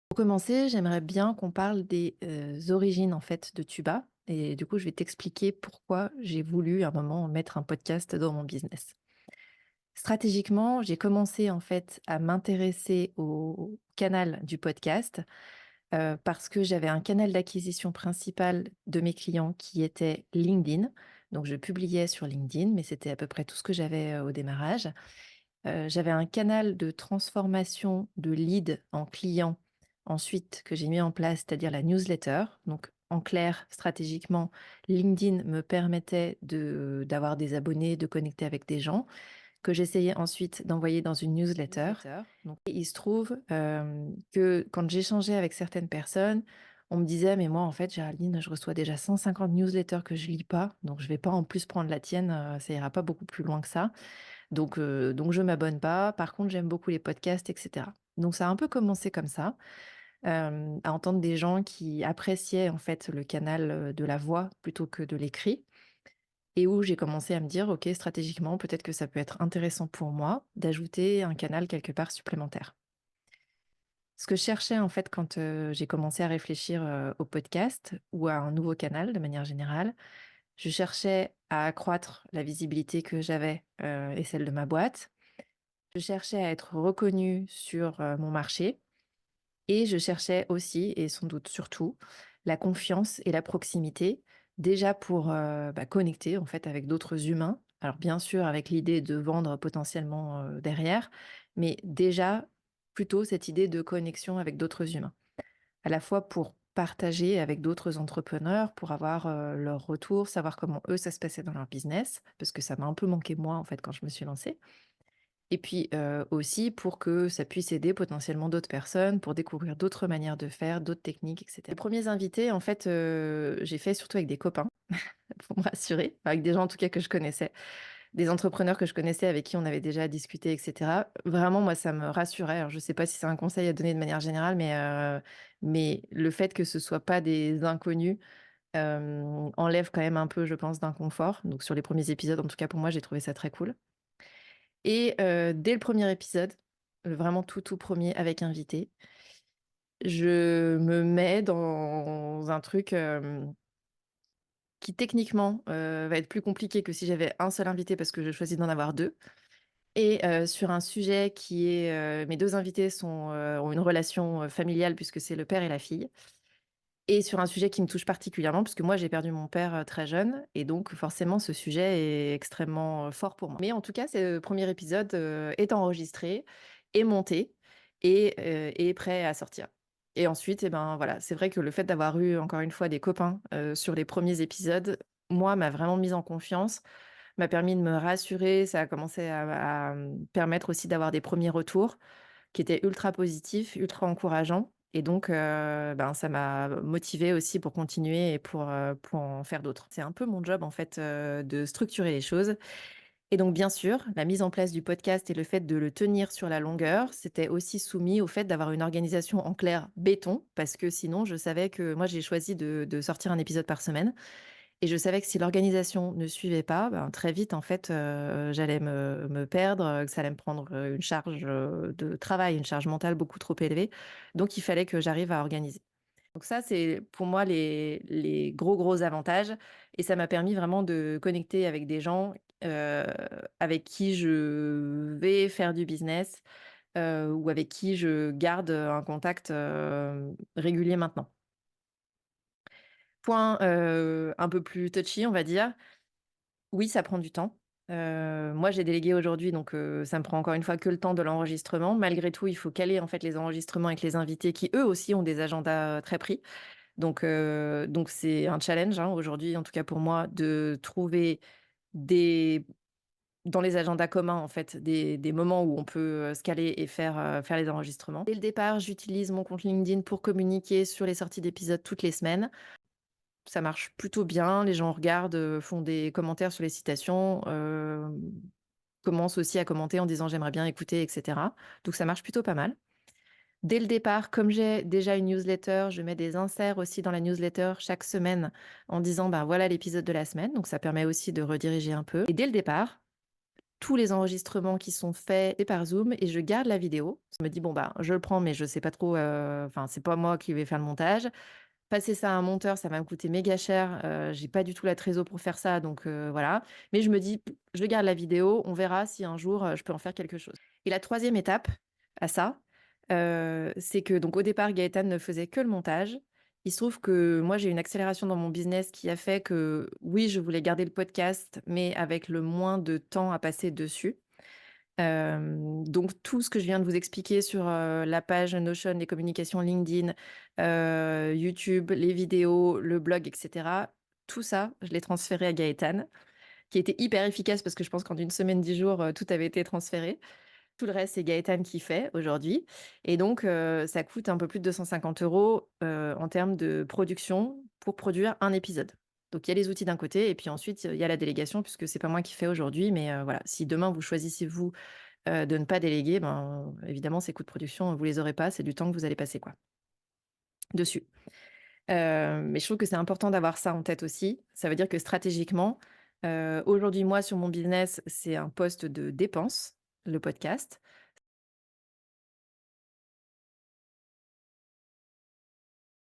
Pour commencer, j'aimerais bien qu'on parle des, origines, en fait, de Tuba et du coup, je vais t'expliquer pourquoi j'ai voulu, à un moment, mettre un podcast dans mon business. Stratégiquement, j'ai commencé, en fait, à m'intéresser au canal du podcast, parce que j'avais un canal d'acquisition principal de mes clients qui était LinkedIn. Donc je publiais sur LinkedIn, mais c'était à peu près tout ce que j'avais, au démarrage. J'avais un canal de transformation de leads en clients ensuite que j'ai mis en place, c'est-à-dire la newsletter. Donc en clair, stratégiquement, LinkedIn me permettait d'avoir des abonnés, de connecter avec des gens que j'essayais ensuite d'envoyer dans une newsletter. Donc et il se trouve, que quand j'échangeais avec certaines personnes, on me disait: «Mais moi, en fait, Géraldine, je reçois déjà 150 newsletters que je lis pas, donc je vais pas en plus prendre la tienne, ça ira pas beaucoup plus loin que ça». Donc je m'abonne pas. Par contre, j'aime beaucoup les podcasts et cetera. Donc ça a un peu commencé comme ça, à entendre des gens qui appréciaient en fait le canal, de la voix plutôt que de l'écrit et où j'ai commencé à me dire: «OK, stratégiquement, peut-être que ça peut être intéressant pour moi d'ajouter un canal quelque part supplémentaire». Ce que je cherchais en fait quand, j'ai commencé à réfléchir, au podcast ou à un nouveau canal de manière générale, je cherchais à accroître la visibilité que j'avais, et celle de ma boîte. Je cherchais à être reconnue sur, mon marché et je cherchais aussi et sans doute surtout la confiance et la proximité. Déjà pour, connecter en fait avec d'autres humains. Alors bien sûr avec l'idée de vendre potentiellement, derrière, mais déjà plutôt cette idée de connexion avec d'autres humains. À la fois pour partager avec d'autres entrepreneurs, pour avoir, leur retour, savoir comment eux ça se passait dans leur business, parce que ça m'a un peu manqué moi en fait quand je me suis lancée. Et puis, aussi pour que ça puisse aider potentiellement d'autres personnes pour découvrir d'autres manières de faire, d'autres techniques et cetera. Les premiers invités, en fait, j'ai fait surtout avec des copains, pour me rassurer, avec des gens en tout cas que je connaissais, des entrepreneurs que je connaissais avec qui on avait déjà discuté et cetera. Vraiment moi ça me rassurait. Alors je sais pas si c'est un conseil à donner de manière générale, mais le fait que ce soit pas des inconnus, enlève quand même un peu, je pense, d'inconfort. Donc sur les premiers épisodes, en tout cas pour moi, j'ai trouvé ça très cool. Et dès le premier épisode, vraiment tout 1er avec invité, je me mets dans un truc, qui techniquement, va être plus compliqué que si j'avais un seul invité parce que je choisis d'en avoir 2. Et sur un sujet qui est, mes 2 invités ont une relation, familiale puisque c'est le père et la fille. Et sur un sujet qui me touche particulièrement, puisque moi j'ai perdu mon père, très jeune et donc forcément ce sujet est extrêmement, fort pour moi. Mais en tout cas, ce premier épisode, est enregistré, est monté et est prêt à sortir. Et ensuite et ben, voilà, c'est vrai que le fait d'avoir eu encore une fois des copains, sur les premiers épisodes, moi, m'a vraiment mise en confiance, m'a permis de me rassurer. Ça a commencé à permettre aussi d'avoir des premiers retours qui était ultra positif, ultra encourageant et donc ben, ça m'a motivée aussi pour continuer et pour en faire d'autres. C'est un peu mon job en fait, de structurer les choses et donc bien sûr, la mise en place du podcast et le fait de le tenir sur la longueur, c'était aussi soumis au fait d'avoir une organisation en clair béton parce que sinon je savais que moi j'ai choisi de sortir un épisode par semaine et je savais que si l'organisation ne suivait pas, ben, très vite, en fait, j'allais me perdre, que ça allait me prendre, une charge, de travail, une charge mentale beaucoup trop élevée. Donc il fallait que j'arrive à organiser. Donc ça, c'est pour moi les gros avantages et ça m'a permis vraiment de connecter avec des gens, heu, avec qui je vais faire du business, ou avec qui je garde, un contact, régulier maintenant. Point, un peu plus touchy, on va dire. Oui, ça prend du temps. Moi, j'ai délégué aujourd'hui, donc ça me prend encore une fois que le temps de l'enregistrement. Malgré tout, il faut caler, en fait, les enregistrements avec les invités qui, eux aussi, ont des agendas, très pris. Donc c'est un challenge, hein, aujourd'hui, en tout cas pour moi, de trouver des dans les agendas communs, en fait, des moments où on peut, se caler et faire les enregistrements. Dès le départ, j'utilise mon compte LinkedIn pour communiquer sur les sorties d'épisodes toutes les semaines. Ça marche plutôt bien, les gens regardent, font des commentaires sur les citations, commencent aussi à commenter en disant: «J'aimerais bien écouter» et cetera. Donc ça marche plutôt pas mal. Dès le départ, comme j'ai déjà une newsletter, je mets des inserts aussi dans la newsletter chaque semaine en disant: «Ben, voilà l'épisode de la semaine», donc ça permet aussi de rediriger un peu et dès le départ, tous les enregistrements qui sont faits c'est par Zoom et je garde la vidéo. Je me dis: «Bon, bah, je le prends, mais je sais pas trop, enfin, c'est pas moi qui vais faire le montage». Passer ça à un monteur, ça va me coûter méga cher, j'ai pas du tout la trésor pour faire ça, donc voilà. Mais je me dis: «Je garde la vidéo, on verra si un jour, je peux en faire quelque chose». Et la troisième étape à ça, c'est que donc au départ, Gaëtan ne faisait que le montage. Il se trouve que moi, j'ai une accélération dans mon business qui a fait que, oui, je voulais garder le podcast, mais avec le moins de temps à passer dessus. Donc tout ce que je viens de vous expliquer sur, la page Notion, les communications LinkedIn, YouTube, les vidéos, le blog et cetera, tout ça, je l'ai transféré à Gaëtan, qui était hyper efficace parce que je pense qu'en une semaine, 10 jours, tout avait été transféré. Tout le reste, c'est Gaëtan qui fait aujourd'hui et donc ça coûte un peu plus de 250 € en termes de production pour produire un épisode. Donc il y a les outils d'un côté et puis ensuite, il y a la délégation puisque c'est pas moi qui fais aujourd'hui mais voilà, si demain vous choisissez vous de ne pas déléguer, ben, évidemment, ces coûts de production, vous les aurez pas, c'est du temps que vous allez passer, quoi, dessus. Mais je trouve que c'est important d'avoir ça en tête aussi. Ça veut dire que stratégiquement, aujourd'hui, moi, sur mon business, c'est un poste de dépense, le podcast.